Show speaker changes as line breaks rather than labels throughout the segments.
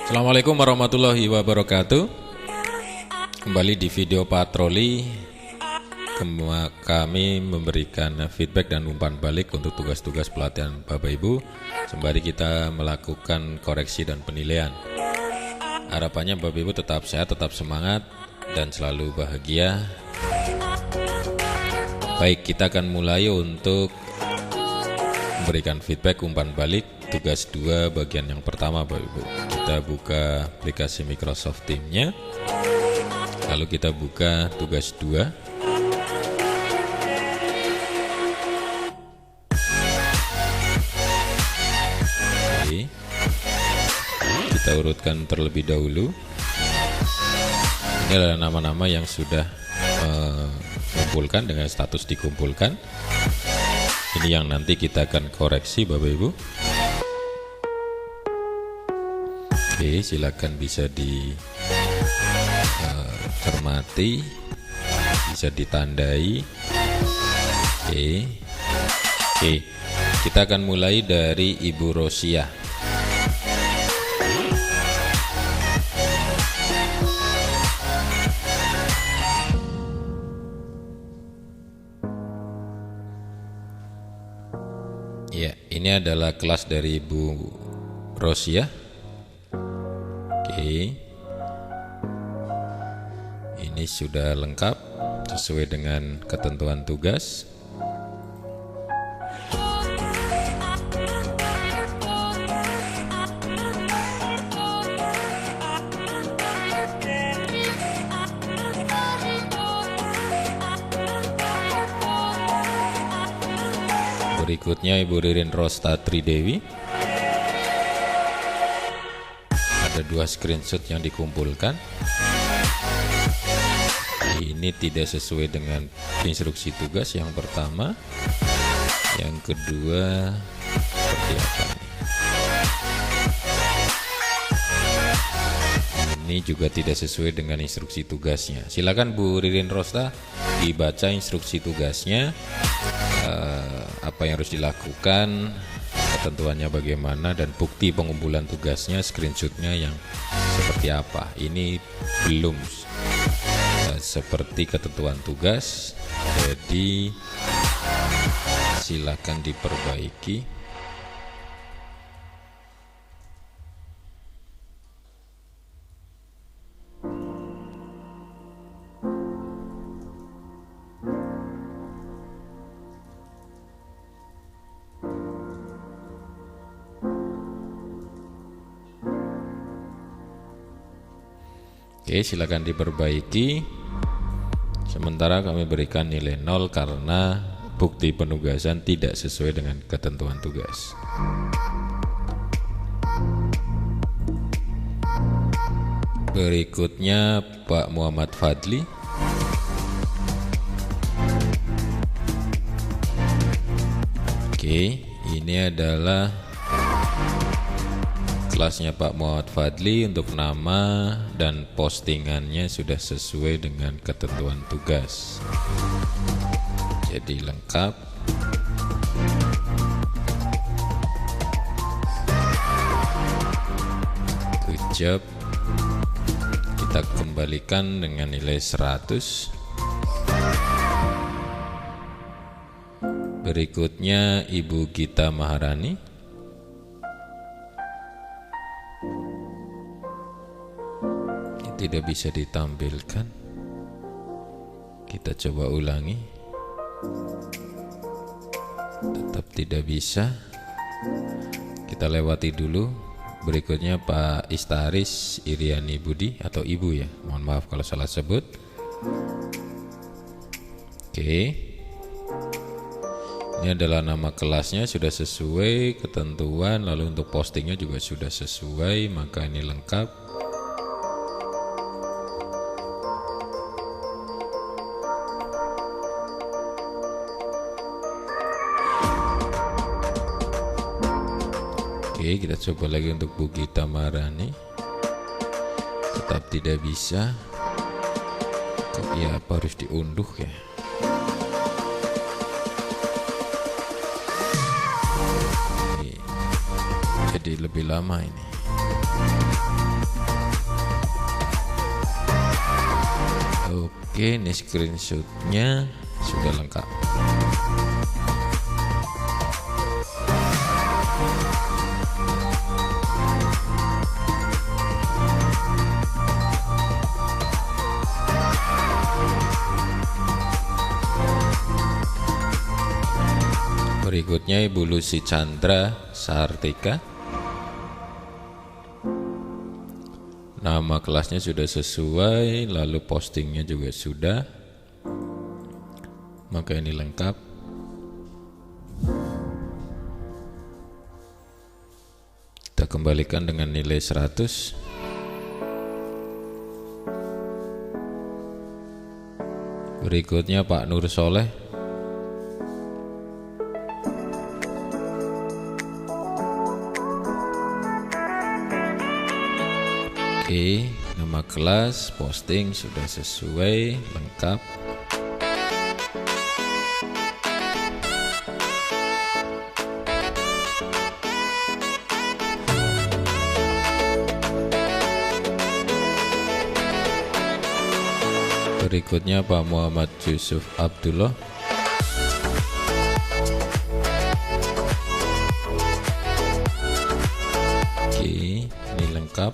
Assalamualaikum warahmatullahi wabarakatuh. Kembali di video patroli, kami memberikan feedback dan umpan balik untuk tugas-tugas pelatihan Bapak Ibu sembari kita melakukan koreksi dan penilaian. Harapannya Bapak Ibu tetap sehat, tetap semangat, dan selalu bahagia. Baik, kita akan mulai untuk memberikan feedback umpan balik tugas 2 bagian yang pertama Bapak Ibu. Kita buka aplikasi Microsoft Teams-nya, lalu kita buka tugas 2. Oke. Kita urutkan terlebih dahulu. Ini adalah nama-nama yang sudah dikumpulkan dengan status dikumpulkan. Ini yang nanti kita akan koreksi Bapak Ibu. Oke, silakan bisa dicermati, bisa ditandai. Oke, kita akan mulai dari Ibu Rosia. Ya, ini adalah kelas dari Ibu Rosia. Oke, ini sudah lengkap sesuai dengan ketentuan tugas. Berikutnya Ibu Ririn Rosta Tridewi. Ada 2 screenshot yang dikumpulkan. Ini tidak sesuai dengan instruksi tugas yang pertama. Yang kedua seperti apa nih? Ini juga tidak sesuai dengan instruksi tugasnya. Silakan Bu Ririn Rosta dibaca instruksi tugasnya, apa yang harus dilakukan, ketentuannya bagaimana, dan bukti pengumpulan tugasnya, screenshotnya yang seperti apa. Ini belum seperti ketentuan tugas, jadi silakan diperbaiki. Oke, silakan diperbaiki. Sementara kami berikan nilai 0 karena bukti penugasan tidak sesuai dengan ketentuan tugas. Berikutnya Pak Muhammad Fadli. Oke, ini adalah kelasnya Pak Muhammad Fadli. Untuk nama dan postingannya sudah sesuai dengan ketentuan tugas, jadi lengkap. Good job. Kita kembalikan dengan nilai 100. Berikutnya Ibu Gita Maharani. Tidak bisa ditampilkan. Kita coba ulangi. Tetap tidak bisa. Kita lewati dulu. Berikutnya Pak Istaris Iriani Budi atau Ibu ya. Mohon maaf kalau salah sebut. Oke. Ini adalah nama kelasnya sudah sesuai ketentuan, lalu untuk postingnya juga sudah sesuai, maka ini lengkap. Oke, kita coba lagi untuk Bu Gita Maharani. Tetap tidak bisa. Kok ya apa harus diunduh ya? Oke. Jadi lebih lama ini. Oke, ini screenshotnya sudah lengkap. Berikutnya Ibu Lucy Chandra Sartika. Nama kelasnya sudah sesuai, lalu postingnya juga sudah. Maka ini lengkap. Kita kembalikan dengan nilai 100. Berikutnya Pak Nur Soleh. Oke, nama kelas, posting sudah sesuai, lengkap. Berikutnya Pak Muhammad Yusuf Abdullah. Oke, ini lengkap.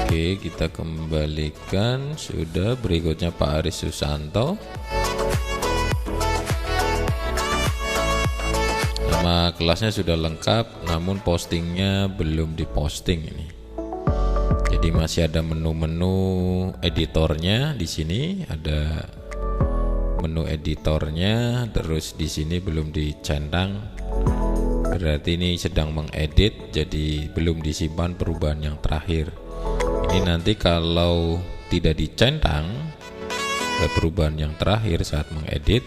Oke, kita kembalikan. Sudah. Berikutnya Pak Aris Susanto. Nama kelasnya sudah lengkap, namun postingnya belum diposting ini. Jadi masih ada menu-menu editornya di sini, ada menu editornya, terus di sini belum dicentang. Berarti ini sedang mengedit, jadi belum disimpan perubahan yang terakhir. Ini nanti kalau tidak dicentang perubahan yang terakhir saat mengedit,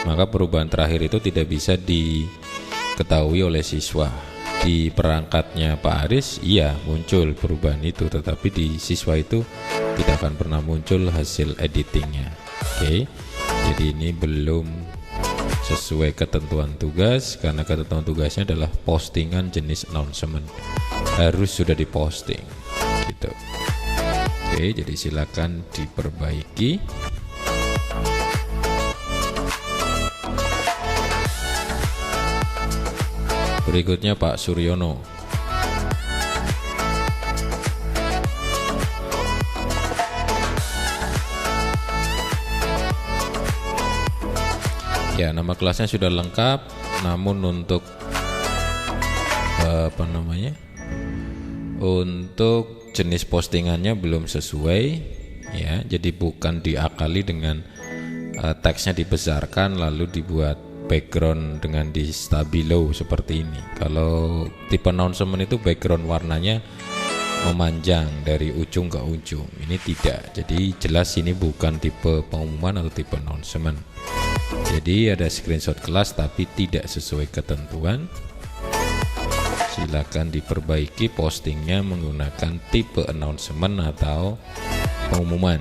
maka perubahan terakhir itu tidak bisa diketahui oleh siswa. Di perangkatnya Pak Aris iya muncul perubahan itu, tetapi di siswa itu tidak akan pernah muncul hasil editingnya. Oke, jadi ini belum sesuai ketentuan tugas, karena ketentuan tugasnya adalah postingan jenis announcement, harus sudah diposting gitu. Oke, jadi silakan diperbaiki. Berikutnya Pak Suryono. Ya, nama kelasnya sudah lengkap, namun untuk untuk jenis postingannya belum sesuai ya. Jadi bukan diakali dengan teksnya dibesarkan lalu dibuat background dengan di stabilo seperti ini. Kalau tipe announcement itu background warnanya memanjang dari ujung ke ujung. Ini tidak. Jadi jelas ini bukan tipe pengumuman atau tipe announcement. Jadi ada screenshot kelas tapi tidak sesuai ketentuan. Silakan diperbaiki postingnya menggunakan tipe announcement atau pengumuman.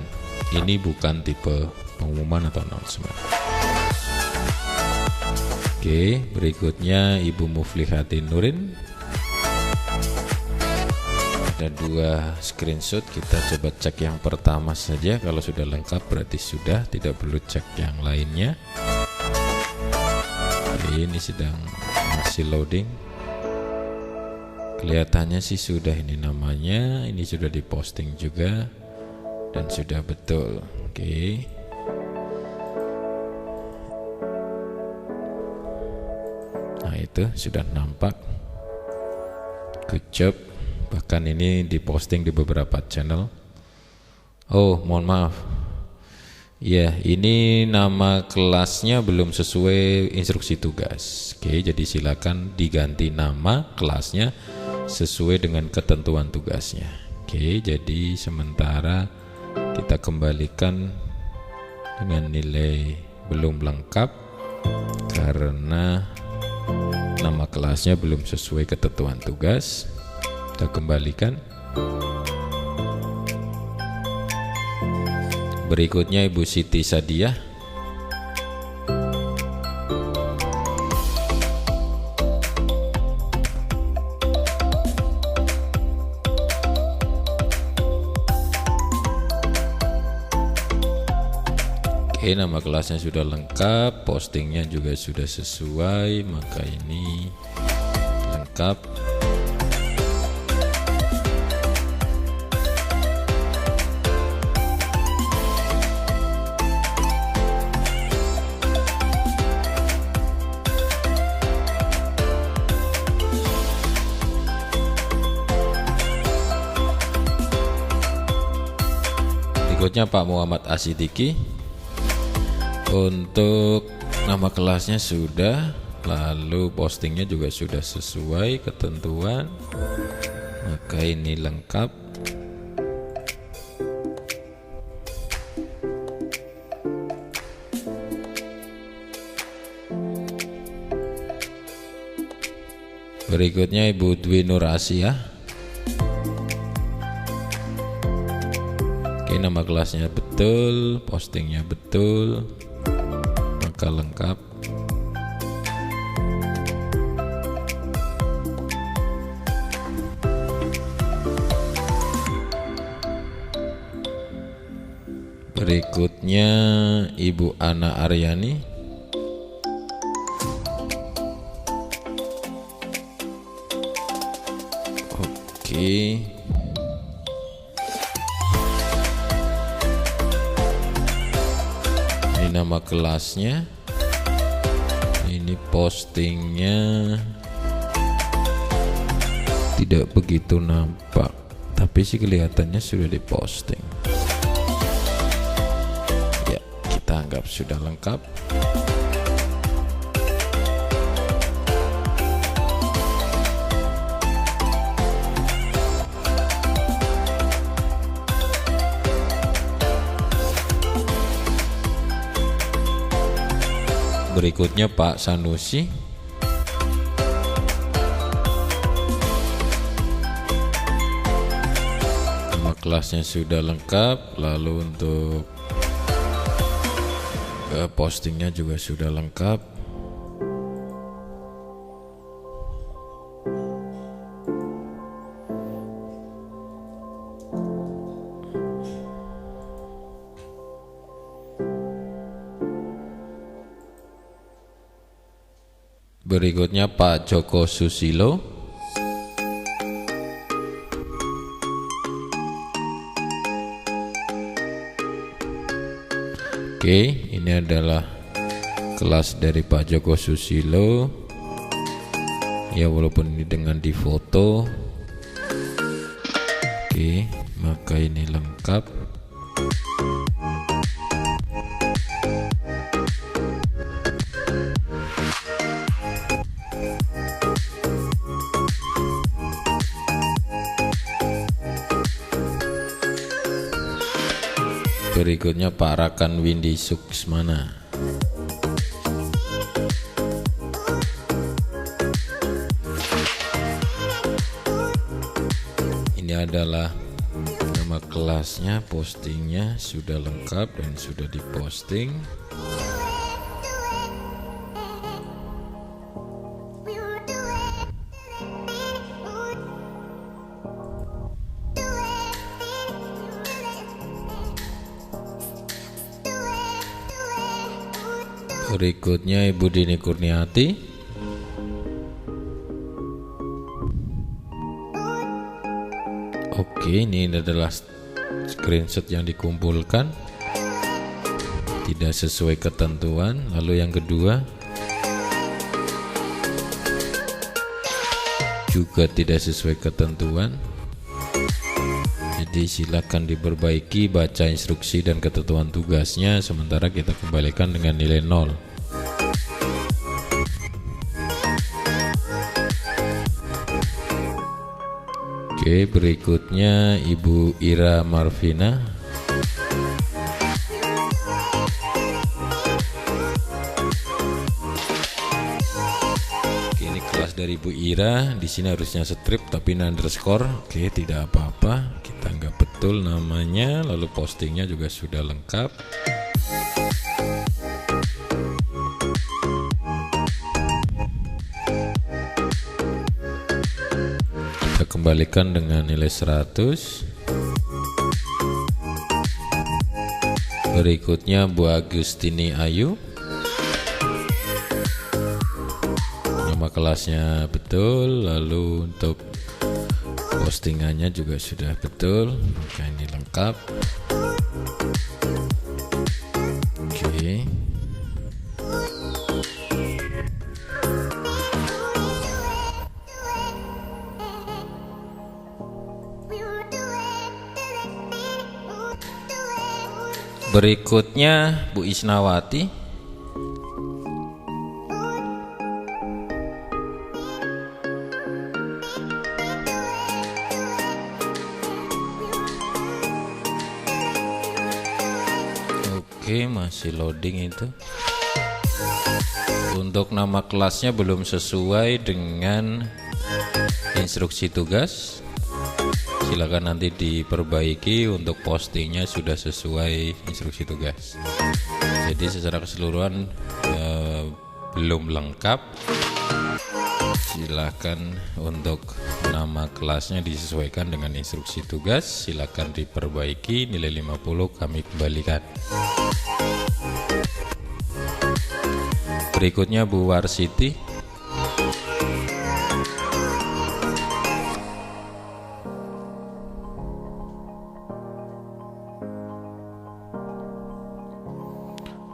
Ini bukan tipe pengumuman atau announcement. Oke, berikutnya Ibu Muflihatin Nurin. Ada 2 screenshot, kita coba cek yang pertama saja. Kalau sudah lengkap berarti sudah, tidak perlu cek yang lainnya. Oke, ini sedang masih loading. Kelihatannya sih sudah, ini namanya, ini sudah diposting juga dan sudah betul. Oke. Nah, itu sudah nampak. Good job. Bahkan ini diposting di beberapa channel. Oh, mohon maaf. Ya, ini nama kelasnya belum sesuai instruksi tugas. Oke, jadi silakan diganti nama kelasnya sesuai dengan ketentuan tugasnya. Oke, jadi sementara kita kembalikan dengan nilai belum lengkap karena nama kelasnya belum sesuai ketentuan tugas. kita kembalikan. Berikutnya Ibu Siti Sadiah. Oke, nama kelasnya sudah lengkap, postingnya juga sudah sesuai, maka ini lengkap. Berikutnya Pak Muhammad Asidiki. Untuk nama kelasnya sudah, lalu postingnya juga sudah sesuai ketentuan, maka ini lengkap. Berikutnya Ibu Dwi Nur Asia. Oke, nama kelasnya betul, postingnya betul, maka lengkap. Berikutnya Ibu Ana Aryani. Oke. Nama kelasnya, ini postingnya tidak begitu nampak, tapi sih kelihatannya sudah diposting. Ya, kita anggap sudah lengkap. Berikutnya Pak Sanusi. Nama kelasnya sudah lengkap, lalu untuk postingnya juga sudah lengkap. Berikutnya Pak Joko Susilo. Oke, ini adalah kelas dari Pak Joko Susilo. Ya, walaupun ini dengan difoto. Oke, maka ini lengkap. Berikutnya Pak Rakan Windy Suksmana. Ini adalah nama kelasnya, postingnya sudah lengkap dan sudah diposting. Berikutnya Ibu Dini Kurniati. Oke, ini adalah screenshot yang dikumpulkan, tidak sesuai ketentuan. Lalu yang kedua juga tidak sesuai ketentuan. Jadi silakan diperbaiki, baca instruksi dan ketentuan tugasnya, sementara kita kembalikan dengan nilai 0. Oke, berikutnya Ibu Ira Marvina. Oke, ini kelas dari Bu Ira. Di sini harusnya strip tapi ini underscore. Oke, tidak apa-apa. Kita nggak betul namanya. Lalu postingnya juga sudah lengkap. Kita kembalikan dengan nilai 100. Berikutnya Bu Agustini Ayu. Nama kelasnya betul, lalu untuk postingannya juga sudah betul. Oke, ini lengkap. Oke. Berikutnya Bu Isnawati. Oke, masih loading itu. Untuk nama kelasnya belum sesuai dengan instruksi tugas. Silakan nanti diperbaiki. Untuk postingnya sudah sesuai instruksi tugas. Jadi secara keseluruhan belum lengkap. Silakan untuk nama kelasnya disesuaikan dengan instruksi tugas. Silakan diperbaiki. Nilai 50 kami kembalikan. Berikutnya Bu Warsiti.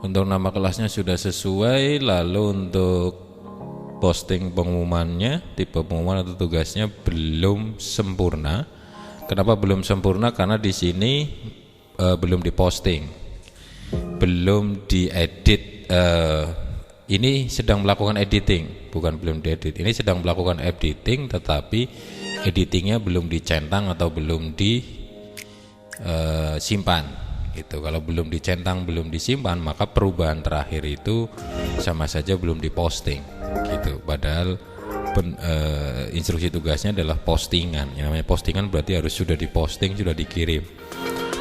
Untuk nama kelasnya sudah sesuai. Lalu untuk posting pengumumannya, tipe pengumuman atau tugasnya belum sempurna. Kenapa belum sempurna? Karena di sini belum diposting, belum diedit. Ini sedang melakukan editing, bukan belum diedit. Ini sedang melakukan editing, tetapi editingnya belum dicentang atau belum disimpan. Gitu. Kalau belum dicentang, belum disimpan, maka perubahan terakhir itu sama saja belum diposting. Gitu. Padahal instruksi tugasnya adalah postingan. Yang namanya postingan berarti harus sudah diposting, sudah dikirim.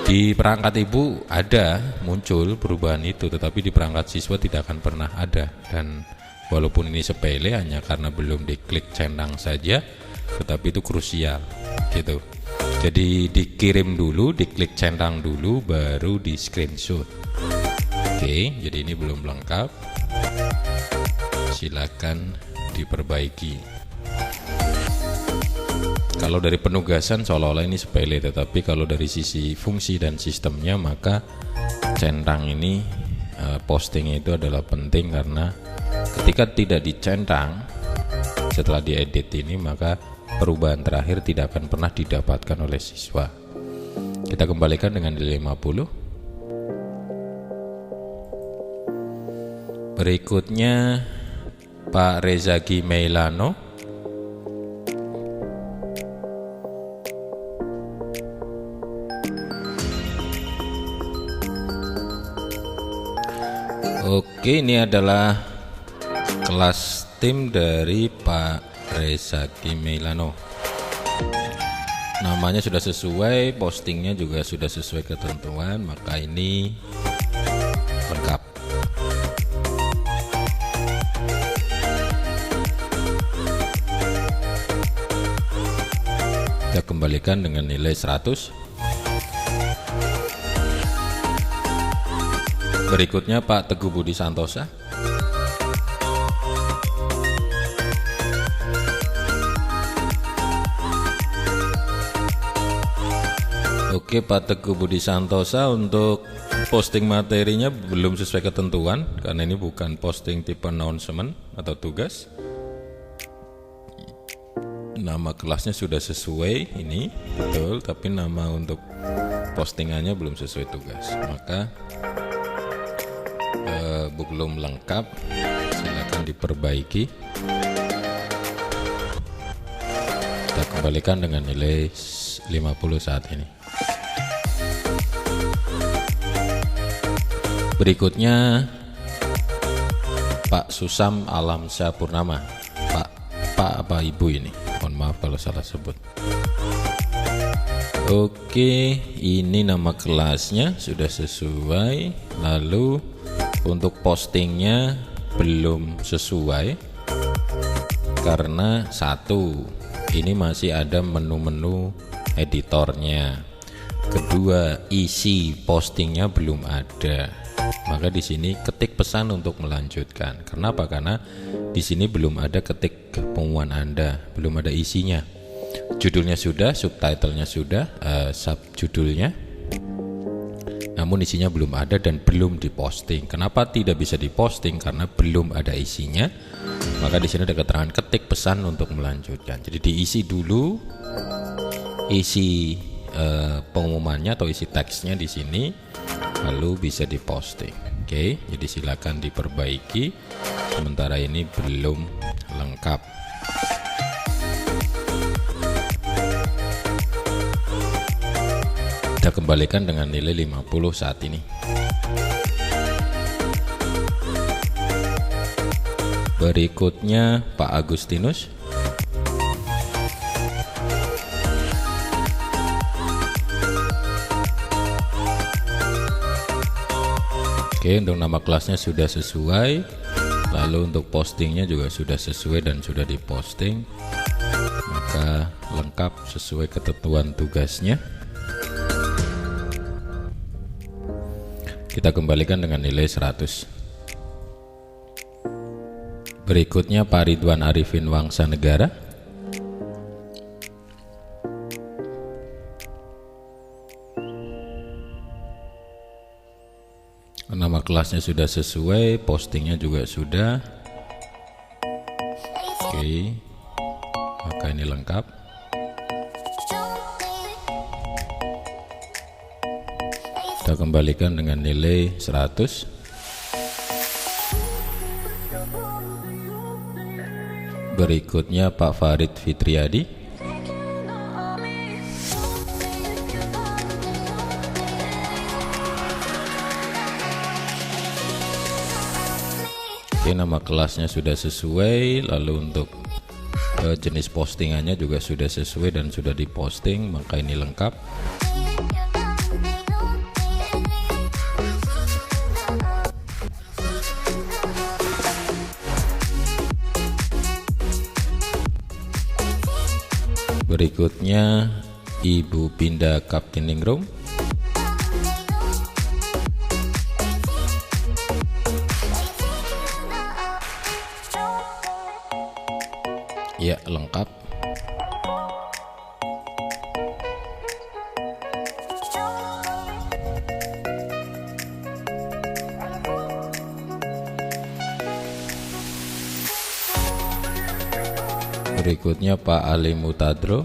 Di perangkat ibu ada muncul perubahan itu, tetapi di perangkat siswa tidak akan pernah ada. Dan walaupun ini sepele, hanya karena belum diklik centang saja, tetapi itu krusial. Gitu. Jadi dikirim dulu, diklik centang dulu, baru di screenshot. Oke, jadi ini belum lengkap. Silakan diperbaiki. Kalau dari penugasan seolah-olah ini sepele, tetapi kalau dari sisi fungsi dan sistemnya, maka centang ini postingnya itu adalah penting, karena ketika tidak dicentang setelah diedit ini, maka perubahan terakhir tidak akan pernah didapatkan oleh siswa. Kita kembalikan dengan nilai 50. Berikutnya Pak Rezaki Meilano. Oke, ini adalah kelas tim dari Pak Rezaki Meilano. Namanya sudah sesuai, postingnya juga sudah sesuai ketentuan, maka ini lengkap. Kita kembalikan dengan nilai 100. Berikutnya Pak Teguh Budi Santosa. Oke, Pak Teguh Budi Santosa, untuk posting materinya belum sesuai ketentuan karena ini bukan posting tipe announcement atau tugas. Nama kelasnya sudah sesuai, ini betul, tapi nama untuk postingannya belum sesuai tugas, maka belum lengkap. Silakan diperbaiki. Kita kembalikan dengan nilai 50 saat ini. Berikutnya Pak Susam Alamsyah Purnama. Pak apa Ibu ini? Mohon maaf kalau salah sebut. Oke, ini nama kelasnya sudah sesuai. Lalu untuk postingnya belum sesuai karena satu, ini masih ada menu-menu editornya. Kedua, isi postingnya belum ada. Maka di sini ketik pesan untuk melanjutkan. Kenapa? Karena di sini belum ada ketik pengumuman Anda, belum ada isinya. Judulnya sudah, subtitlenya sudah, subjudulnya, namun isinya belum ada dan belum diposting. Kenapa tidak bisa diposting? Karena belum ada isinya. Maka di sini ada keterangan ketik pesan untuk melanjutkan. Jadi diisi dulu isi pengumumannya atau isi teksnya di sini, lalu bisa diposting. Oke, jadi silakan diperbaiki. Sementara ini belum lengkap. Kita kembalikan dengan nilai 50 saat ini. Berikutnya Pak Agustinus. Oke, untuk nama kelasnya sudah sesuai. Lalu untuk postingnya juga sudah sesuai dan sudah diposting. Maka lengkap sesuai ketentuan tugasnya. Kita kembalikan dengan nilai 100. Berikutnya Pak Ridwan Arifin Wangsa Negara. Nama kelasnya sudah sesuai, postingnya juga sudah. Oke, maka ini lengkap. Kita kembalikan dengan nilai 100. Berikutnya Pak Farid Fitriadi. Oke, nama kelasnya sudah sesuai. Lalu untuk jenis postingannya juga sudah sesuai dan sudah diposting, maka ini lengkap. Berikutnya Ibu Pinda Kaptiningrum. Ya, lengkap. Berikutnya Pak Ali Mutadro.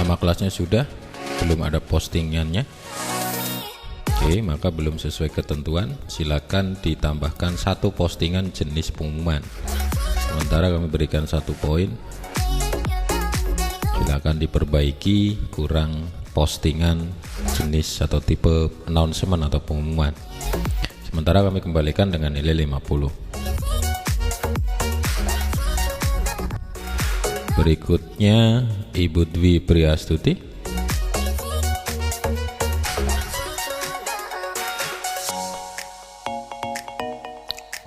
Nama kelasnya sudah, belum ada postingannya. Oke, maka belum sesuai ketentuan. Silakan ditambahkan satu postingan jenis pengumuman. Sementara kami berikan 1 poin. Silakan diperbaiki, kurang postingan jenis atau tipe announcement atau pengumuman. Sementara kami kembalikan dengan nilai 50. Berikutnya Ibu Dwi Priastuti.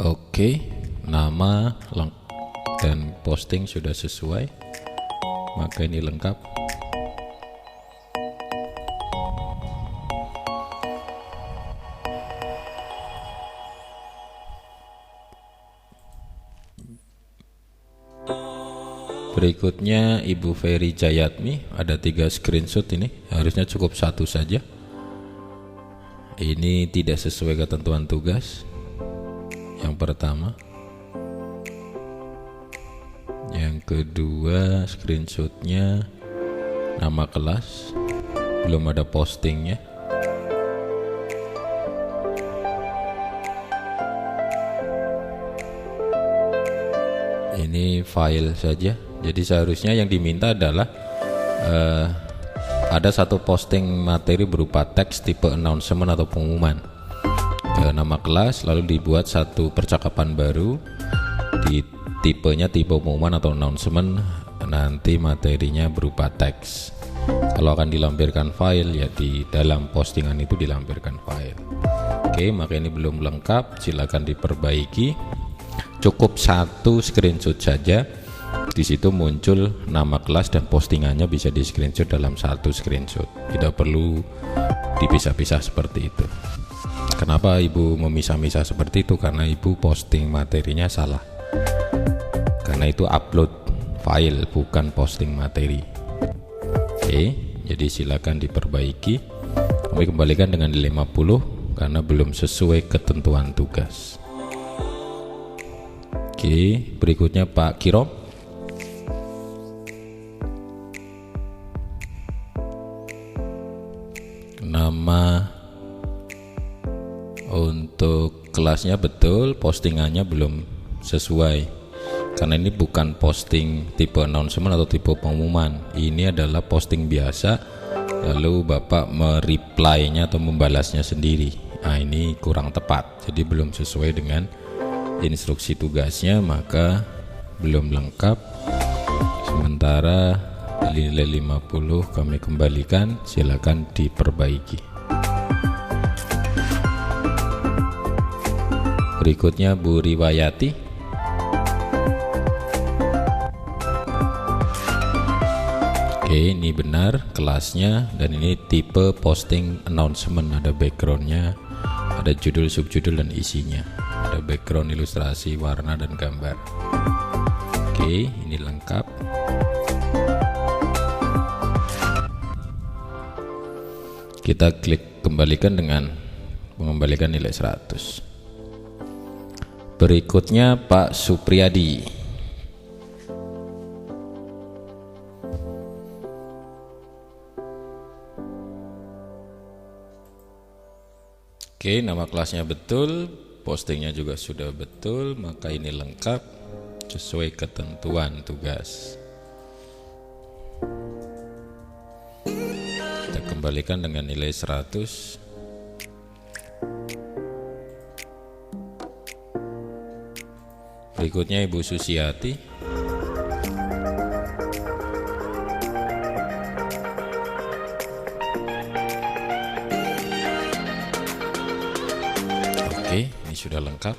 Oke, nama dan posting sudah sesuai, maka ini lengkap. Berikutnya Ibu Ferry Jayatmi, ada 3 screenshot ini, harusnya cukup 1 saja. Ini tidak sesuai ketentuan tugas. Yang pertama, yang kedua screenshotnya nama kelas, belum ada postingnya. Ini file saja, jadi seharusnya yang diminta adalah ada 1 posting materi berupa teks tipe announcement atau pengumuman. nama kelas, lalu dibuat satu percakapan baru di tipenya tipe pengumuman atau announcement. Nanti materinya berupa teks. Kalau akan dilampirkan file, ya di dalam postingan itu dilampirkan file. Oke, maka ini belum lengkap, silakan diperbaiki. Cukup satu screenshot saja. Di situ muncul nama kelas dan postingannya bisa di screenshot dalam satu screenshot. Tidak perlu dipisah-pisah seperti itu. Kenapa ibu memisah-misah seperti itu? Karena ibu posting materinya salah. Karena itu upload file, bukan posting materi. Oke, jadi silakan diperbaiki. Kami kembalikan dengan nilai 50 karena belum sesuai ketentuan tugas. Oke, berikutnya Pak Kirom. Nama untuk kelasnya betul, postingannya belum sesuai. Karena ini bukan posting tipe announcement atau tipe pengumuman. Ini adalah posting biasa, lalu Bapak mereply-nya atau membalasnya sendiri. Nah, ini kurang tepat, jadi belum sesuai dengan instruksi tugasnya, maka belum lengkap. Sementara nilai 50 kami kembalikan, silakan diperbaiki. Berikutnya Bu Riwayati. Oke, ini benar kelasnya, dan ini tipe posting announcement. Ada backgroundnya, ada judul, subjudul, dan isinya. Ada background, ilustrasi, warna, dan gambar. Oke, ini lengkap. Kita klik kembalikan dengan mengembalikan nilai 100. Berikutnya Pak Supriyadi. Oke, nama kelasnya betul, postingnya juga sudah betul, maka ini lengkap sesuai ketentuan tugas. Kita kembalikan dengan nilai 100. Berikutnya Ibu Susiati. Oke, ini sudah lengkap.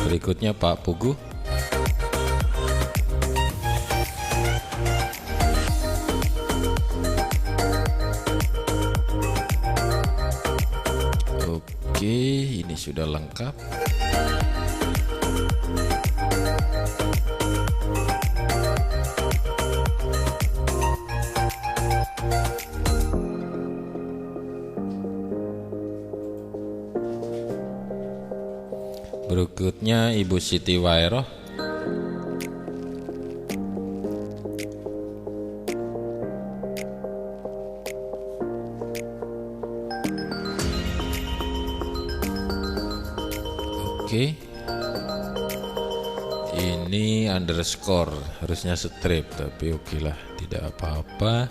Berikutnya Pak Pugu. Oke, ini sudah lengkap. Berikutnya Ibu Siti Wairoh. Oke, ini underscore, harusnya strip, tapi oke lah, tidak apa-apa.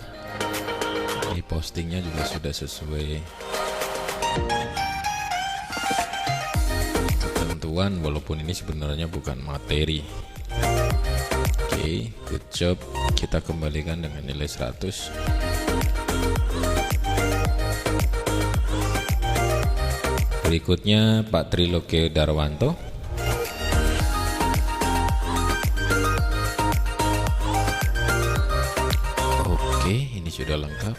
Ini postingnya juga sudah sesuai ketentuan, walaupun ini sebenarnya bukan materi. Oke, good job. Kita kembalikan dengan nilai 100. Berikutnya Pak Triloge Darwanto. Oke, ini sudah lengkap.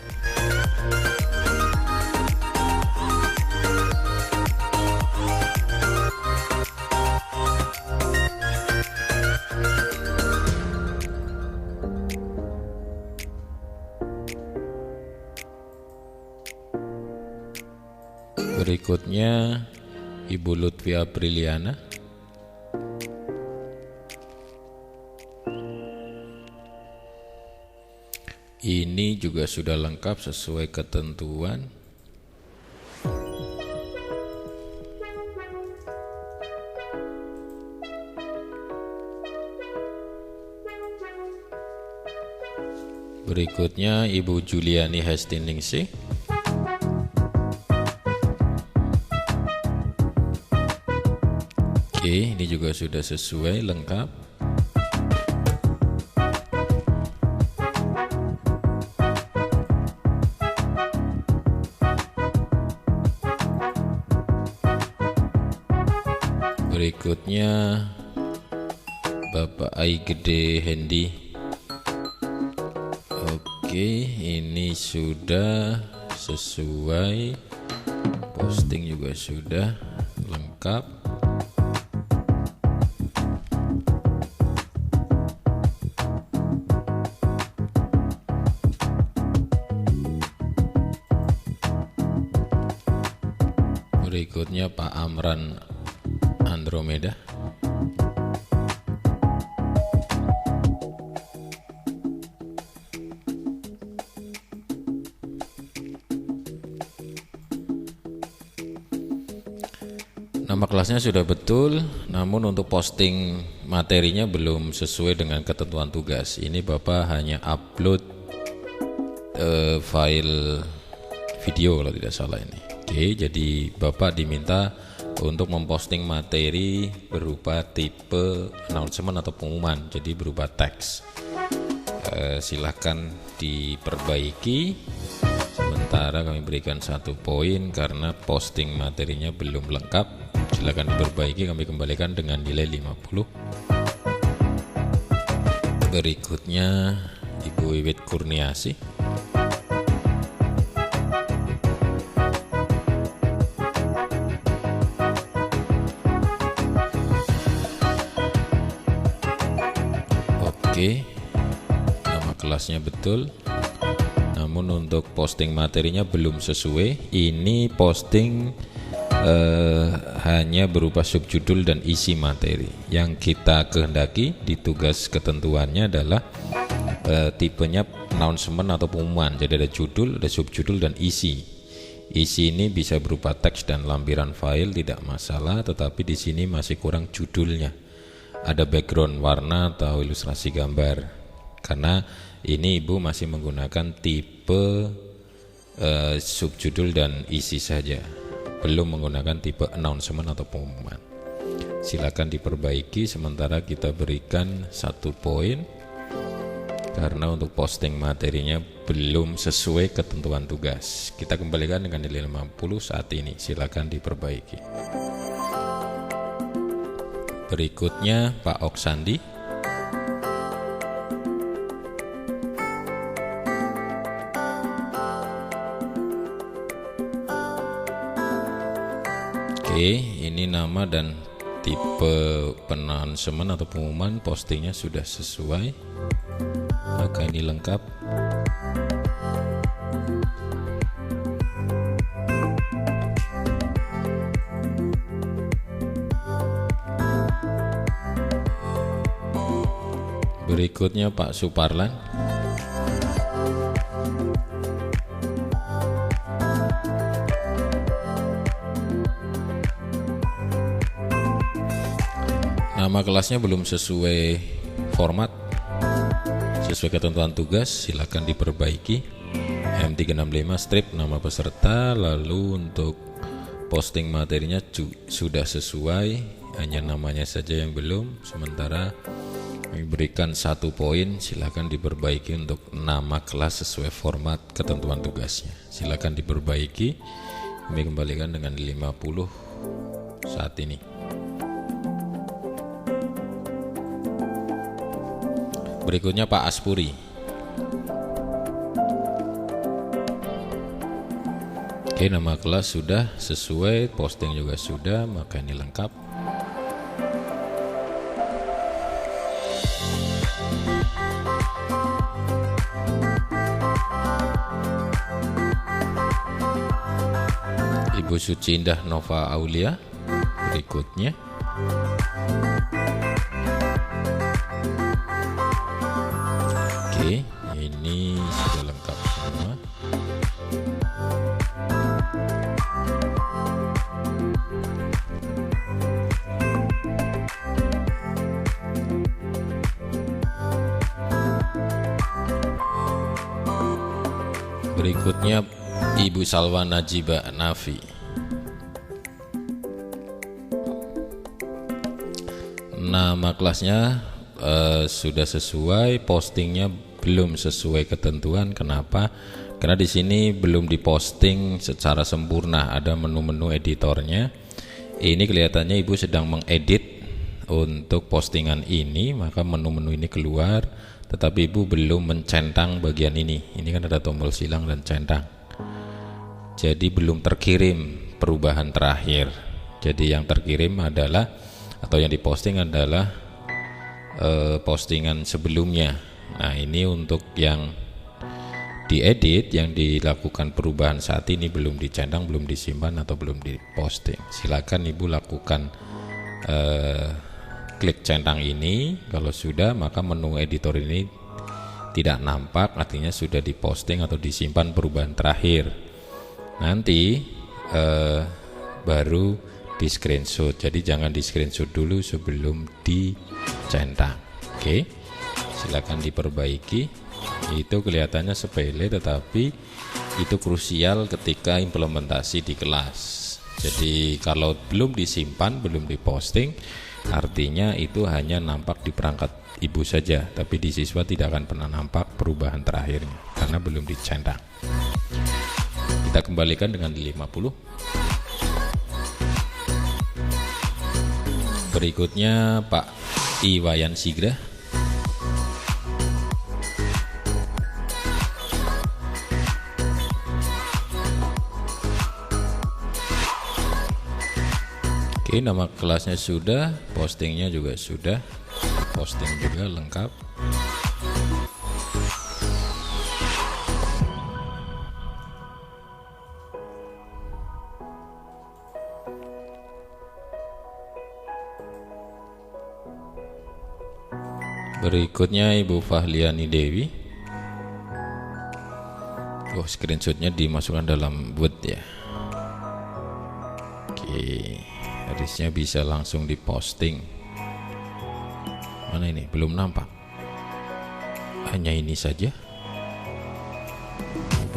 Berikutnya Ibu Lutfia Briliana. Ini juga sudah lengkap sesuai ketentuan. Berikutnya Ibu Juliani Hestiningsih. Oke, ini juga sudah sesuai lengkap. Berikutnya Bapak Aigede Hendi. Oke, ini sudah sesuai, posting juga sudah lengkap. Berikutnya Pak Amran Andromeda. Nama kelasnya sudah betul, namun untuk posting materinya belum sesuai dengan ketentuan tugas. Ini Bapak hanya upload file video kalau tidak salah ini. Oke, jadi Bapak diminta untuk memposting materi berupa tipe announcement atau pengumuman, jadi berupa teks. Silahkan diperbaiki. Sementara kami berikan 1 poin karena posting materinya belum lengkap. Silakan diperbaiki, kami kembalikan dengan nilai 50. Berikutnya Ibu Wiwit Kurniasi. Oke, nama kelasnya betul, namun untuk posting materinya belum sesuai. Ini posting hanya berupa subjudul dan isi materi. Yang kita kehendaki di tugas ketentuannya adalah tipenya announcement atau pengumuman. Jadi ada judul, ada subjudul dan isi. Isi ini bisa berupa teks dan lampiran file, tidak masalah, tetapi di sini masih kurang judulnya. Ada background warna atau ilustrasi gambar. Karena ini Ibu masih menggunakan tipe subjudul dan isi saja, belum menggunakan tipe announcement atau pengumuman. Silakan diperbaiki, sementara kita berikan 1 poin karena untuk posting materinya belum sesuai ketentuan tugas. Kita kembalikan dengan nilai 50 saat ini. Silakan diperbaiki. Berikutnya Pak Oksandi. Oke, ini nama dan tipe announcement atau pengumuman postingnya sudah sesuai, maka ini lengkap. Berikutnya Pak Suparlan. Nama kelasnya belum sesuai format, sesuai ketentuan tugas. Silakan diperbaiki. M365 strip nama peserta. Lalu untuk posting materinya sudah sesuai, hanya namanya saja yang belum. Sementara kami berikan 1 poin. Silakan diperbaiki untuk nama kelas sesuai format ketentuan tugasnya. Silakan diperbaiki. Kami kembalikan dengan 50 saat ini. Berikutnya Pak Aspuri. Oke, nama kelas sudah sesuai, posting juga sudah, maka ini lengkap. Ibu Suci Indah Nova Aulia. Berikutnya oke, ini sudah lengkap semua. Berikutnya Ibu Salwa Najiba Nafi. Nama kelasnya sudah sesuai, postingnya belum sesuai ketentuan. Kenapa? Karena di sini belum diposting secara sempurna, ada menu-menu editornya. Ini kelihatannya Ibu sedang mengedit untuk postingan ini, maka menu-menu ini keluar, tetapi Ibu belum mencentang bagian ini. Ini kan ada tombol silang dan centang. Jadi belum terkirim perubahan terakhir. Jadi yang terkirim adalah, atau yang diposting adalah postingan sebelumnya. Nah, ini untuk yang diedit, yang dilakukan perubahan saat ini belum dicentang, belum disimpan, atau belum diposting. Silakan Ibu lakukan klik centang ini. Kalau sudah, maka menu editor ini tidak nampak, artinya sudah diposting atau disimpan perubahan terakhir. Nanti baru di screenshot. Jadi jangan di screenshot dulu sebelum dicentang. Oke, silakan diperbaiki. Itu kelihatannya sepele, tetapi itu krusial ketika implementasi di kelas. Jadi kalau belum disimpan, belum diposting, artinya itu hanya nampak di perangkat Ibu saja, tapi di siswa tidak akan pernah nampak perubahan terakhirnya karena belum dicentang. Kita kembalikan dengan 50. Berikutnya Pak Iwayan Sigra. Oke, nama kelasnya sudah, postingnya juga sudah, posting juga lengkap. Berikutnya Ibu Fahliani Dewi. Oh, screenshotnya dimasukkan dalam Word ya. Oke, harusnya bisa langsung diposting. Mana ini? Belum nampak. Hanya ini saja.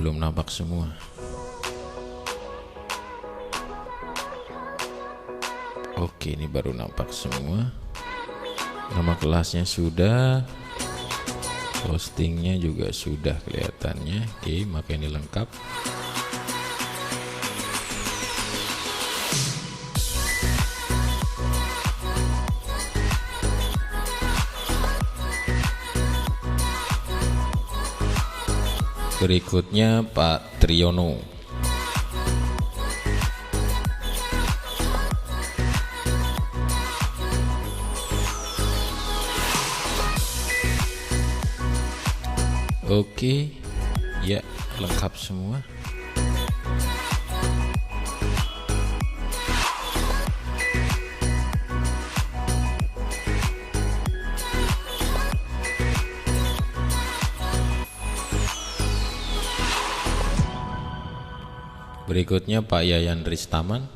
Belum nampak semua. Oke, ini baru nampak semua. Nama kelasnya sudah, postingnya juga sudah kelihatannya. Oke, maka ini lengkap. Berikutnya Pak Triyono. Oke, ya lengkap semua. Berikutnya Pak Yayan Ristaman.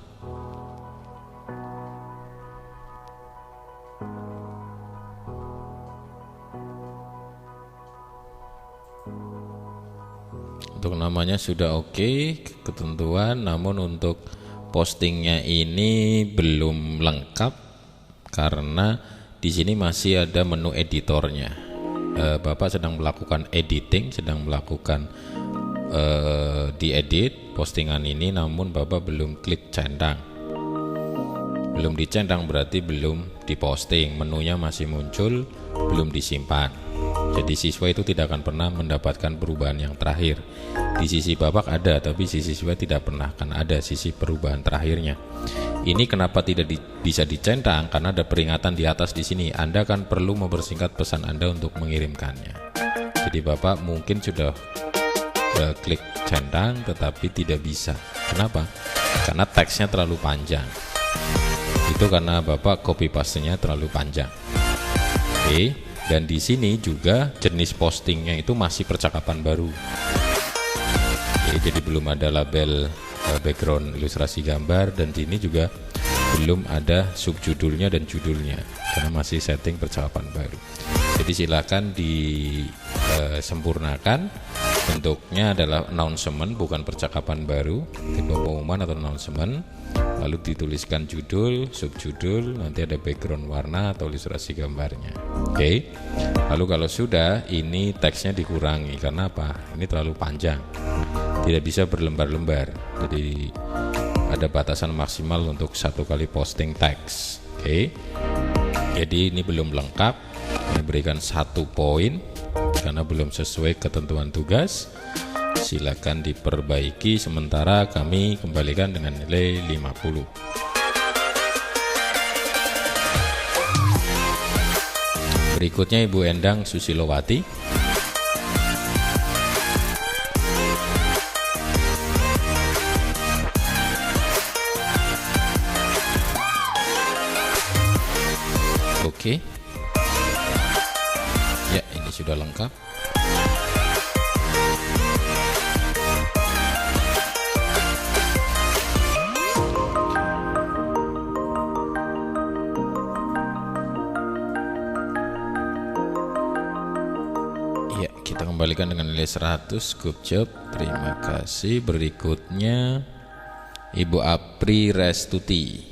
Untuk namanya sudah oke, ketentuan, namun untuk postingnya ini belum lengkap karena di sini masih ada menu editornya. Bapak sedang melakukan editing, sedang melakukan diedit postingan ini, namun Bapak belum klik centang. Belum dicentang berarti belum diposting, menunya masih muncul, belum disimpan. Jadi siswa itu tidak akan pernah mendapatkan perubahan yang terakhir. Di sisi Bapak ada, tapi sisi siswa tidak pernah akan ada sisi perubahan terakhirnya. Ini kenapa tidak bisa dicentang? Karena ada peringatan di atas di sini. Anda kan perlu mempersingkat pesan Anda untuk mengirimkannya. Jadi Bapak mungkin sudah klik centang, tetapi tidak bisa. Kenapa? Karena teksnya terlalu panjang. Itu karena Bapak copy paste-nya terlalu panjang. Oke. Dan di sini juga jenis postingnya itu masih percakapan baru. Jadi belum ada label background ilustrasi gambar, dan di ini juga belum ada subjudulnya dan judulnya karena masih setting percakapan baru. Jadi silakan disempurnakan Bentuknya adalah announcement, bukan percakapan baru, tipe pengumuman atau announcement. Lalu dituliskan judul, subjudul, nanti ada background warna atau ilustrasi gambarnya. Oke. Lalu kalau sudah, ini teksnya dikurangi karena apa? Ini terlalu panjang, tidak bisa berlembar-lembar. Jadi ada batasan maksimal untuk 1 kali posting teks. Oke. Jadi ini belum lengkap. Ini berikan 1 poin karena belum sesuai ketentuan tugas. Silakan diperbaiki, sementara kami kembalikan dengan nilai 50. Berikutnya Ibu Endang Susilowati. Oke. Ya, ini sudah lengkap. Ya, kita kembalikan dengan nilai 100. Good job. Terima kasih. Berikutnya Ibu Apri Restuti.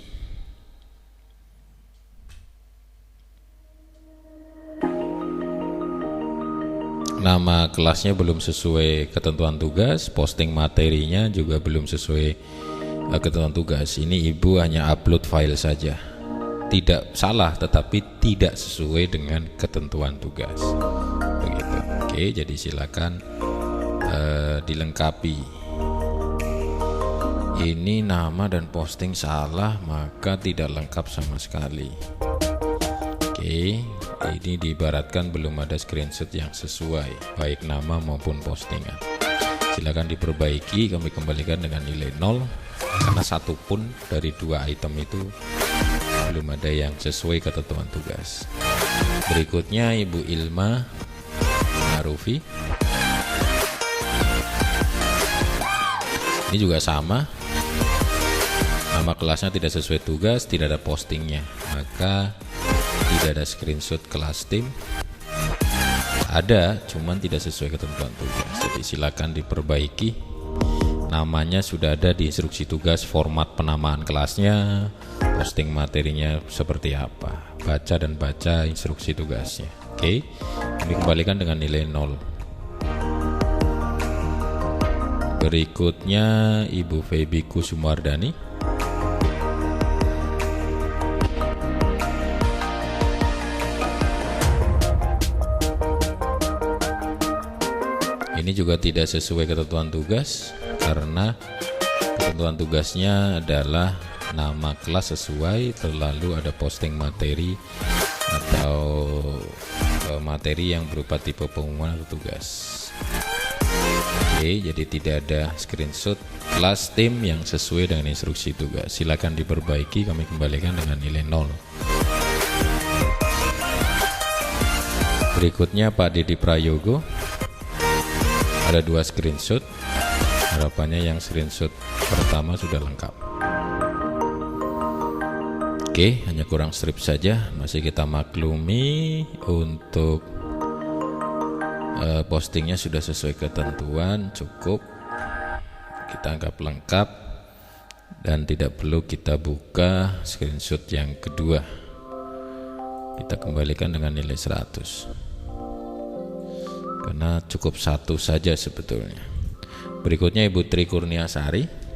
Nama kelasnya belum sesuai ketentuan tugas, posting materinya juga belum sesuai ketentuan tugas. Ini Ibu hanya upload file saja. Tidak salah, tetapi tidak sesuai dengan ketentuan tugas. Begitu. Oke, jadi silakan dilengkapi. Ini nama dan posting salah, maka tidak lengkap sama sekali. Oke, ini diibaratkan belum ada screenshot yang sesuai, baik nama maupun postingan. Silakan diperbaiki, kami kembalikan dengan nilai 0 karena 1 pun dari 2 item itu belum ada yang sesuai ketentuan tugas. Berikutnya Ibu Ilma Marufi. Ini juga sama. Nama kelasnya tidak sesuai tugas, tidak ada postingnya, maka tidak ada screenshot kelas tim. Ada, cuman tidak sesuai ketentuan tugas. Jadi silakan diperbaiki. Namanya sudah ada di instruksi tugas, format penamaan kelasnya, posting materinya seperti apa. Baca dan baca instruksi tugasnya. Oke, kami kembalikan dengan nilai 0. Berikutnya Ibu Feby Kusumardani. Ini juga tidak sesuai ketentuan tugas karena ketentuan tugasnya adalah nama kelas sesuai, terlalu ada posting materi atau materi yang berupa tipe pengumuman atau tugas. Oke, jadi tidak ada screenshot kelas tim yang sesuai dengan instruksi tugas. Silakan diperbaiki, kami kembalikan dengan nilai 0. Berikutnya Pak Didi Prayogo. Ada 2 screenshot. Harapannya yang screenshot pertama sudah lengkap. Oke, hanya kurang strip saja. Masih kita maklumi untuk postingnya sudah sesuai ketentuan, cukup. Kita anggap lengkap dan tidak perlu kita buka screenshot yang kedua. Kita kembalikan dengan nilai 100. Karena cukup 1 saja sebetulnya. Berikutnya Ibu Tri Kurniasari.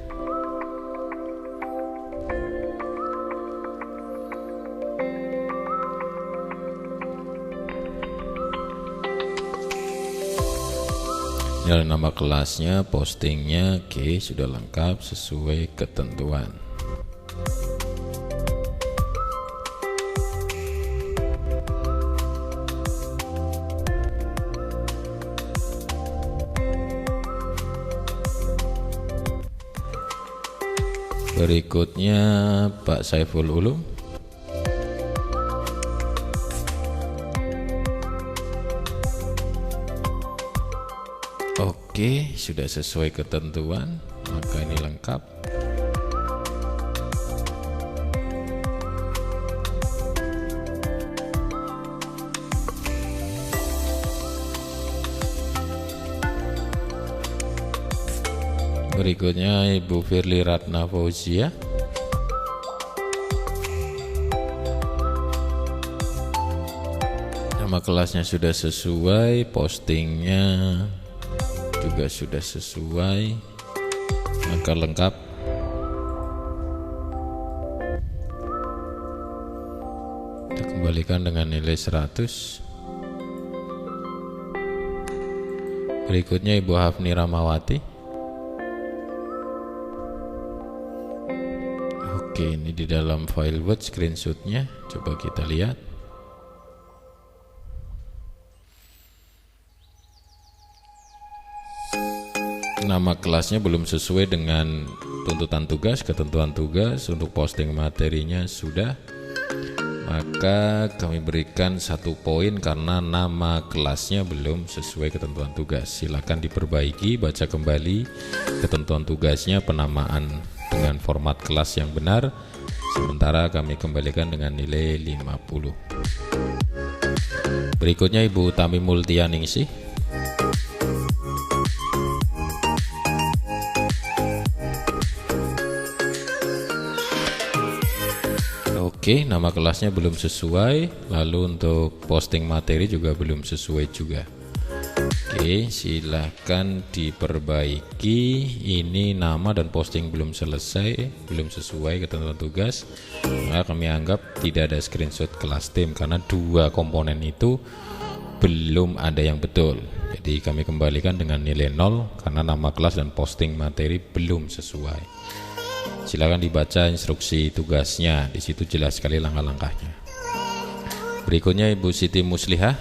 Ini nama kelasnya, postingnya, oke, sudah lengkap sesuai ketentuan. Berikutnya Pak Saiful Ulum. Oke, sudah sesuai ketentuan, maka ini lengkap. Berikutnya Ibu Firly Ratna Fauzia. Nama kelasnya sudah sesuai, postingnya juga sudah sesuai, angka lengkap. Kita kembalikan dengan nilai 100. Berikutnya Ibu Hafni Ramawati. Oke, ini di dalam file Word screenshotnya, coba kita lihat. Nama kelasnya belum sesuai dengan tuntutan tugas, ketentuan tugas. Untuk posting materinya sudah, maka kami berikan 1 poin karena nama kelasnya belum sesuai ketentuan tugas. Silakan diperbaiki, baca kembali ketentuan tugasnya, penamaan dengan format kelas yang benar. Sementara kami kembalikan dengan nilai 50. Berikutnya Ibu Tami Multianingsih. Oke, nama kelasnya belum sesuai, lalu untuk posting materi juga belum sesuai juga. Oke, silahkan diperbaiki. Ini nama dan posting belum selesai, belum sesuai ketentuan tugas, maka kami anggap tidak ada screenshot kelas tim karena 2 komponen itu belum ada yang betul. Jadi kami kembalikan dengan nilai 0 karena nama kelas dan posting materi belum sesuai. Silakan dibaca instruksi tugasnya, di situ jelas sekali langkah-langkahnya. Berikutnya Ibu Siti Muslihah.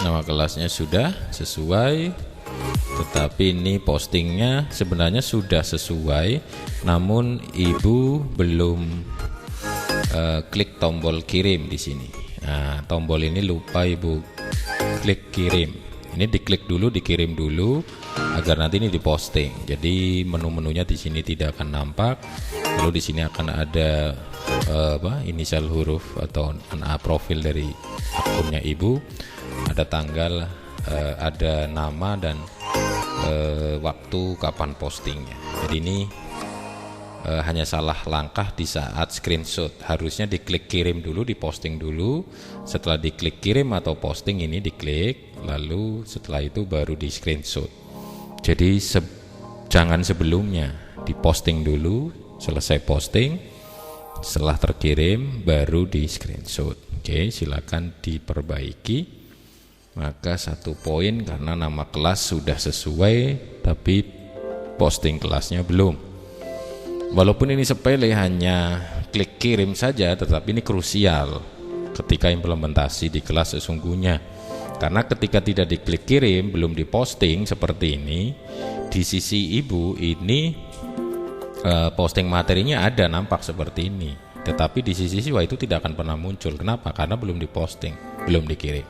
Nama kelasnya sudah sesuai, tetapi ini postingnya sebenarnya sudah sesuai, namun Ibu belum klik tombol kirim di sini. Nah, tombol ini lupa Ibu klik kirim. Ini diklik dulu, dikirim dulu agar nanti ini diposting. Jadi menu-menunya di sini tidak akan nampak. Lalu di sini akan ada inisial huruf atau profil dari akunnya Ibu, ada tanggal, ada nama dan waktu kapan postingnya. Jadi ini hanya salah langkah di saat screenshot. Harusnya diklik kirim dulu, diposting dulu. Setelah diklik kirim atau posting ini diklik, lalu setelah itu baru di screenshot. Jadi jangan sebelumnya, diposting dulu, selesai posting, setelah terkirim baru di screenshot. Oke, silakan diperbaiki. Maka 1 poin karena nama kelas sudah sesuai tapi posting kelasnya belum. Walaupun ini sepele, hanya klik kirim saja, tetapi ini krusial ketika implementasi di kelas sesungguhnya. Karena ketika tidak diklik kirim, belum diposting seperti ini, di sisi Ibu ini posting materinya ada nampak seperti ini, tetapi di sisi siswa itu tidak akan pernah muncul. Kenapa? Karena belum diposting, belum dikirim.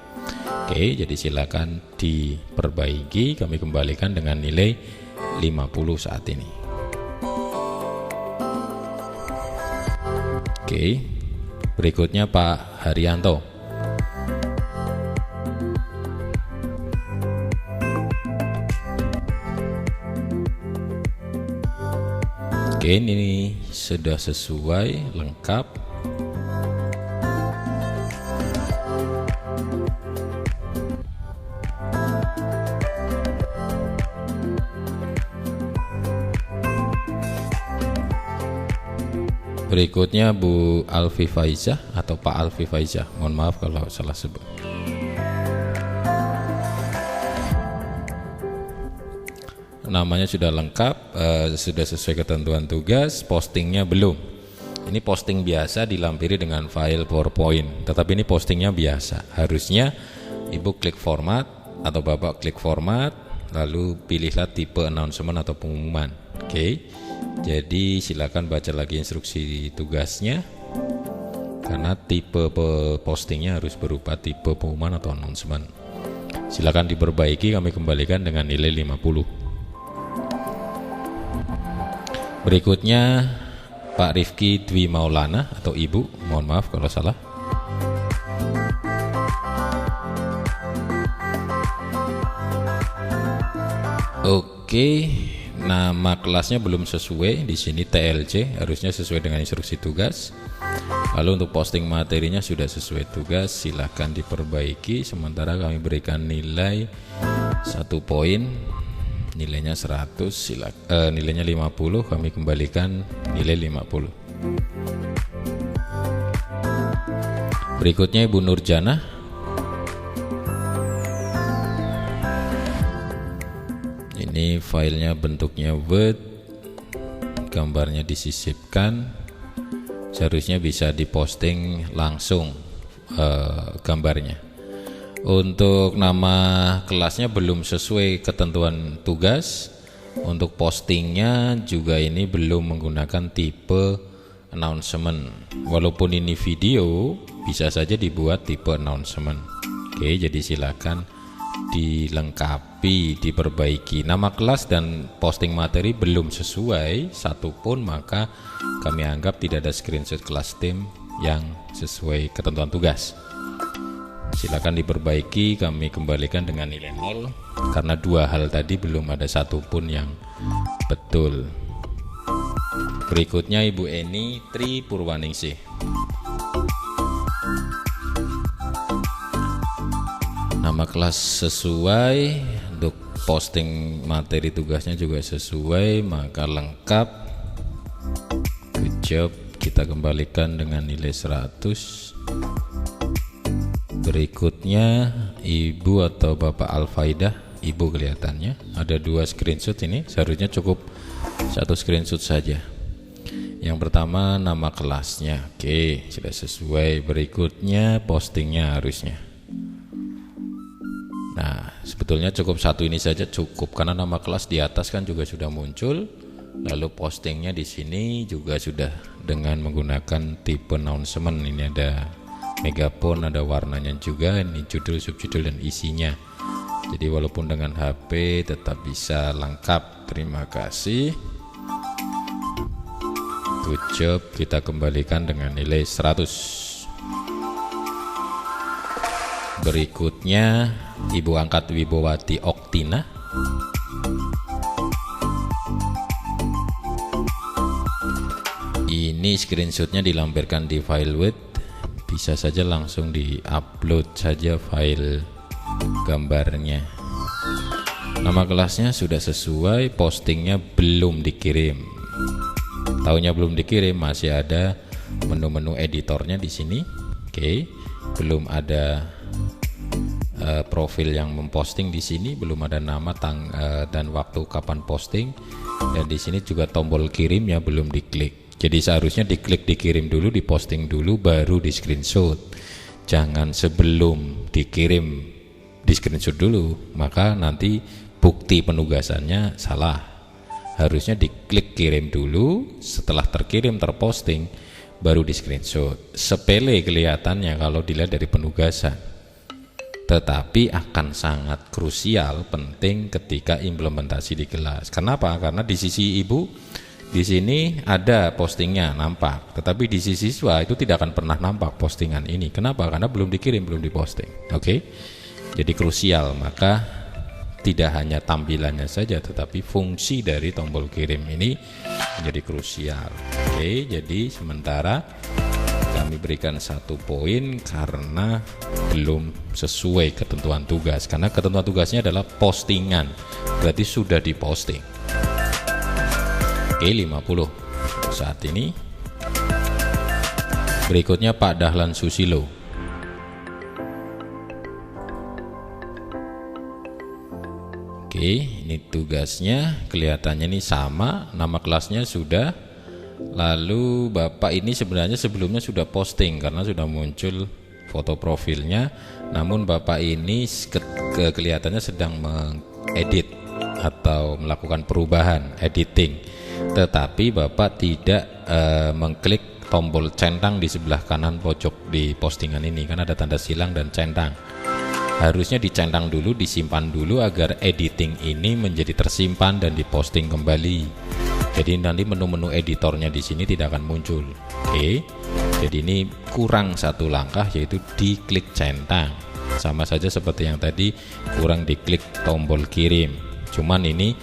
Oke, jadi silakan diperbaiki. Kami kembalikan dengan nilai 50 saat ini. Oke, berikutnya Pak Haryanto. Oke, ini sudah sesuai, lengkap. Berikutnya Bu Alfi Faizah atau Pak Alfi Faizah, mohon maaf kalau salah sebut. Namanya sudah lengkap, sudah sesuai ketentuan tugas, postingnya belum. Ini posting biasa dilampiri dengan file PowerPoint, tetapi ini postingnya biasa. Harusnya Ibu klik format atau Bapak klik format, lalu pilihlah tipe announcement atau pengumuman. Oke. Jadi silakan baca lagi instruksi tugasnya, karena tipe postingnya harus berupa tipe pengumuman atau announcement. Silakan diperbaiki, kami kembalikan dengan nilai 50. Berikutnya Pak Rifki Dwi Maulana atau Ibu, mohon maaf kalau salah. Oke, nama kelasnya belum sesuai di sini, TLC, harusnya sesuai dengan instruksi tugas. Lalu untuk posting materinya sudah sesuai tugas, silahkan diperbaiki. Sementara kami berikan nilai 1 poin, nilainya 100, nilainya 50, kami kembalikan nilai 50. Berikutnya Ibu Nurjana. Ini filenya bentuknya Word, gambarnya disisipkan, seharusnya bisa diposting langsung gambarnya. Untuk nama kelasnya belum sesuai ketentuan tugas. Untuk postingnya juga ini belum menggunakan tipe announcement. Walaupun ini video, bisa saja dibuat tipe announcement. Oke, jadi silakan dilengkapi, diperbaiki. Nama kelas dan posting materi belum sesuai satupun, maka kami anggap tidak ada screenshot kelas tim yang sesuai ketentuan tugas. Silakan diperbaiki, kami kembalikan dengan nilai 0 karena 2 hal tadi belum ada satupun yang betul. Berikutnya Ibu Eni Tri Purwaningsih. Nama kelas sesuai, untuk posting materi tugasnya juga sesuai, maka lengkap. Good job, kita kembalikan dengan nilai 100. Berikutnya Ibu atau Bapak Alfaidah, Ibu kelihatannya ada 2 screenshot ini, seharusnya cukup 1 screenshot saja. Yang pertama nama kelasnya, oke, sudah sesuai. Berikutnya postingnya harusnya. Nah, sebetulnya cukup 1 ini saja cukup karena nama kelas di atas kan juga sudah muncul. Lalu postingnya di sini juga sudah dengan menggunakan tipe announcement. Ini ada megapon, ada warnanya juga, ini judul, subjudul dan isinya. Jadi walaupun dengan HP tetap bisa lengkap. Terima kasih. Good job, kita kembalikan dengan nilai 100. Berikutnya Ibu angkat Wibowati Oktina. Ini screenshotnya dilampirkan di file Word, bisa saja langsung di-upload saja file gambarnya. Nama kelasnya sudah sesuai, postingnya belum dikirim. Tahunnya belum dikirim, masih ada menu-menu editornya di sini. Oke, belum ada profil yang memposting di sini, belum ada nama dan waktu kapan posting, dan di sini juga tombol kirimnya belum diklik. Jadi seharusnya diklik dikirim dulu, diposting dulu, baru di screenshot. Jangan sebelum dikirim di screenshot dulu, maka nanti bukti penugasannya salah. Harusnya diklik kirim dulu, setelah terkirim terposting baru di screenshot. Sepele kelihatannya kalau dilihat dari penugasan, tetapi akan sangat krusial, penting ketika implementasi di kelas. Kenapa? Karena di sisi Ibu di sini ada postingnya nampak, tetapi di sisi siswa itu tidak akan pernah nampak postingan ini. Kenapa? Karena belum dikirim, belum diposting. Oke, jadi krusial. Maka tidak hanya tampilannya saja, tetapi fungsi dari tombol kirim ini menjadi krusial. Oke, jadi sementara kami berikan 1 poin karena belum sesuai ketentuan tugas. Karena ketentuan tugasnya adalah postingan, berarti sudah diposting. Oke, 50 saat ini. Berikutnya Pak Dahlan Susilo. Oke, ini tugasnya kelihatannya ini sama, nama kelasnya sudah. Lalu Bapak ini sebenarnya sebelumnya sudah posting karena sudah muncul foto profilnya. Namun Bapak ini kelihatannya sedang mengedit atau melakukan perubahan, editing. Tetapi Bapak tidak mengklik tombol centang di sebelah kanan pojok di postingan ini, karena ada tanda silang dan centang. harusnya dicentang dulu, disimpan dulu agar editing ini menjadi tersimpan dan diposting kembali. Jadi nanti menu-menu editornya di sini tidak akan muncul. Oke. Jadi ini kurang satu langkah, yaitu diklik centang. Sama saja seperti yang tadi, kurang diklik tombol kirim. Cuman ini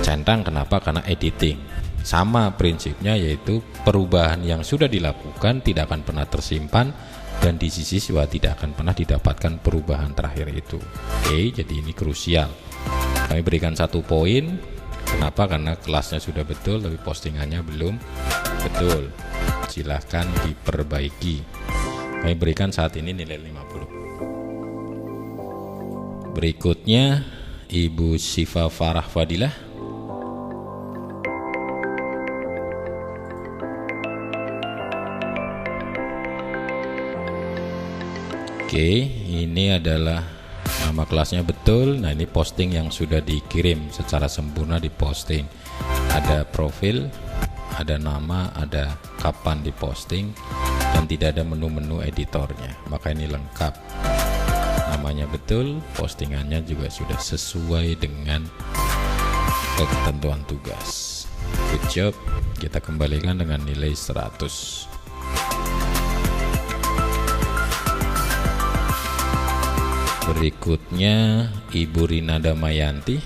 centang, kenapa? Karena editing. Sama prinsipnya, yaitu perubahan yang sudah dilakukan tidak akan pernah tersimpan, dan di sisi siswa tidak akan pernah didapatkan perubahan terakhir itu. Oke, jadi ini krusial. Kami berikan 1 poin. Kenapa? Karena kelasnya sudah betul tapi postingannya belum betul. Silahkan diperbaiki. Kami berikan saat ini nilai 50. Berikutnya Ibu Siva Farah Fadilah. Oke, ini adalah nama kelasnya betul. Nah, ini posting yang sudah dikirim secara sempurna, diposting. Ada profil, ada nama, ada kapan diposting, dan tidak ada menu-menu editornya. Maka ini lengkap. Namanya betul, postingannya juga sudah sesuai dengan ketentuan tugas. Good job. Kita kembalikan dengan nilai 100. Berikutnya Ibu Rina Damayanti.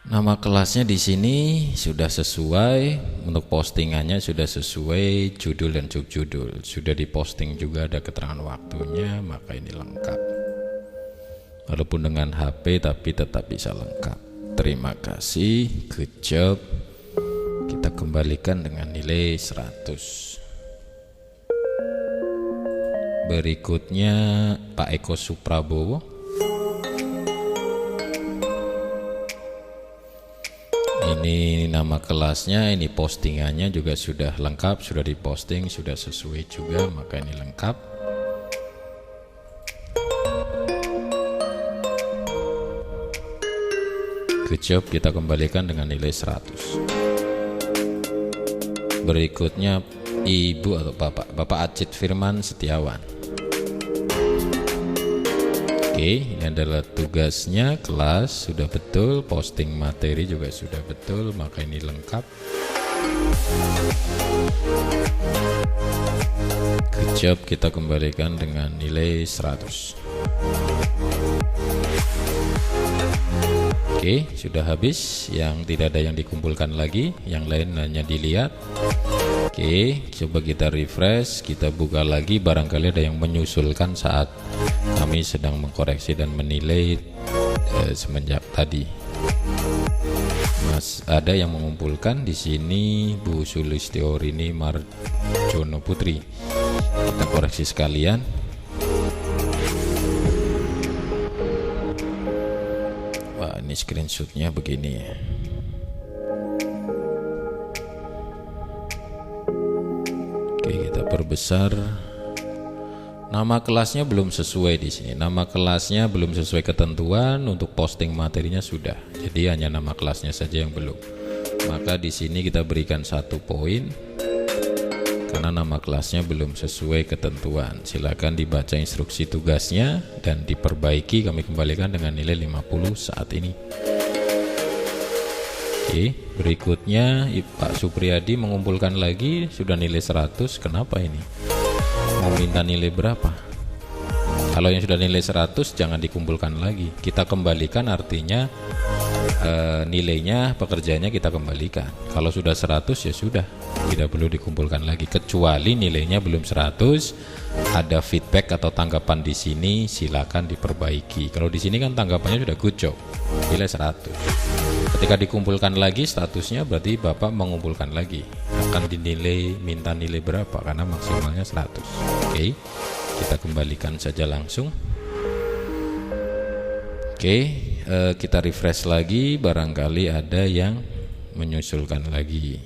Nama kelasnya di sini sudah sesuai, untuk postingannya sudah sesuai judul dan subjudul. Sudah diposting juga, ada keterangan waktunya, maka ini lengkap. Walaupun dengan HP tapi tetap bisa lengkap. Terima kasih, good job. Kita kembalikan dengan nilai 100. Berikutnya Pak Eko Suprabowo. Ini nama kelasnya, ini postingannya juga sudah lengkap, sudah diposting, sudah sesuai juga, maka ini lengkap. Good job, kita kembalikan dengan nilai 100. Berikutnya Ibu atau Bapak Acit Firman Setiawan. Oke, ini adalah tugasnya. Kelas sudah betul, posting materi juga sudah betul, maka ini lengkap. Good job, kita kembalikan dengan nilai 100. Oke, sudah habis. Yang tidak ada yang dikumpulkan lagi, yang lain hanya dilihat. Oke, coba kita refresh, kita buka lagi. Barangkali ada yang menyusulkan saat kami sedang mengkoreksi dan menilai semenjak tadi. Mas, ada yang mengumpulkan di sini Bu Sulistiorini Marjono Putri. Kita koreksi sekalian. Wah, ini screenshotnya begini ya. Oke, kita perbesar. Nama kelasnya belum sesuai di sini. Nama kelasnya belum sesuai ketentuan, untuk posting materinya sudah. Jadi hanya nama kelasnya saja yang belum. Maka di sini kita berikan 1 poin karena nama kelasnya belum sesuai ketentuan. Silakan dibaca instruksi tugasnya dan diperbaiki. Kami kembalikan dengan nilai 50 saat ini. Oke, berikutnya Pak Supriyadi mengumpulkan lagi, sudah nilai 100. Kenapa ini? Mau minta nilai berapa? Kalau yang sudah nilai 100 jangan dikumpulkan lagi. Kita kembalikan artinya nilainya, pekerjaannya kita kembalikan. Kalau sudah 100 ya sudah, tidak perlu dikumpulkan lagi. Kecuali nilainya belum 100, ada feedback atau tanggapan di sini, silakan diperbaiki. Kalau di sini kan tanggapannya sudah good job, nilai 100. Ketika dikumpulkan lagi statusnya berarti Bapak mengumpulkan lagi. Akan dinilai, minta nilai berapa, karena maksimalnya 100. Oke, kita kembalikan saja langsung. Oke, kita refresh lagi, barangkali ada yang menyusulkan lagi.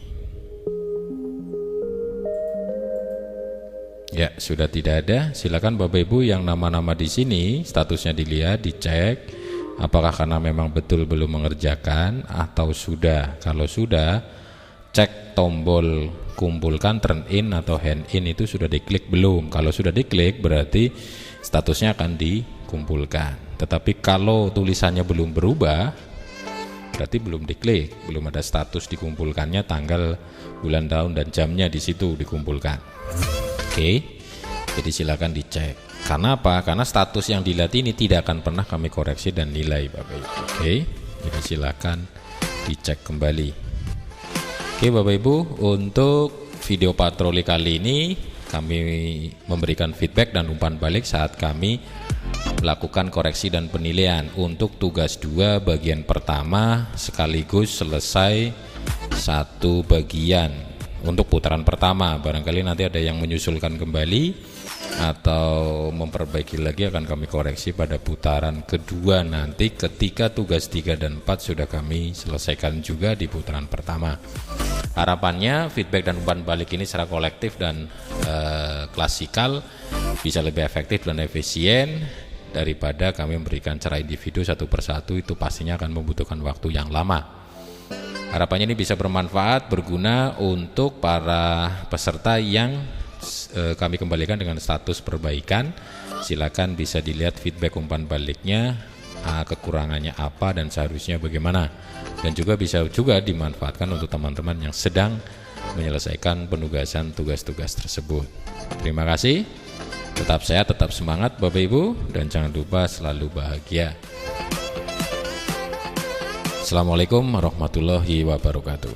Ya, sudah tidak ada. Silakan Bapak Ibu yang nama-nama di sini statusnya dilihat, dicek apakah karena memang betul belum mengerjakan atau sudah. Kalau sudah, cek tombol kumpulkan turn in atau hand in itu sudah diklik belum. Kalau sudah diklik berarti statusnya akan dikumpulkan. Tetapi kalau tulisannya belum berubah berarti belum diklik, belum ada status dikumpulkannya, tanggal, bulan, tahun dan jamnya di situ dikumpulkan. Oke. Jadi silakan dicek. Karena apa? Karena status yang dilihat ini tidak akan pernah kami koreksi dan nilai Bapak Ibu. Oke. Jadi silakan dicek kembali. Oke Bapak Ibu, untuk video patroli kali ini kami memberikan feedback dan umpan balik saat kami melakukan koreksi dan penilaian untuk tugas 2 bagian pertama sekaligus selesai satu bagian untuk putaran pertama. Barangkali nanti ada yang menyusulkan kembali atau memperbaiki lagi, akan kami koreksi pada putaran kedua nanti ketika tugas 3 dan 4 sudah kami selesaikan juga di putaran pertama. Harapannya feedback dan umpan balik ini secara kolektif dan klasikal bisa lebih efektif dan efisien daripada kami memberikan secara individu satu persatu, itu pastinya akan membutuhkan waktu yang lama. Harapannya ini bisa bermanfaat, berguna untuk para peserta yang kami kembalikan dengan status perbaikan. Silakan bisa dilihat feedback umpan baliknya, kekurangannya apa dan seharusnya bagaimana, dan juga bisa juga dimanfaatkan untuk teman-teman yang sedang menyelesaikan penugasan tugas-tugas tersebut. Terima kasih, tetap sehat, tetap semangat Bapak Ibu, dan jangan lupa selalu bahagia. Assalamualaikum warahmatullahi wabarakatuh.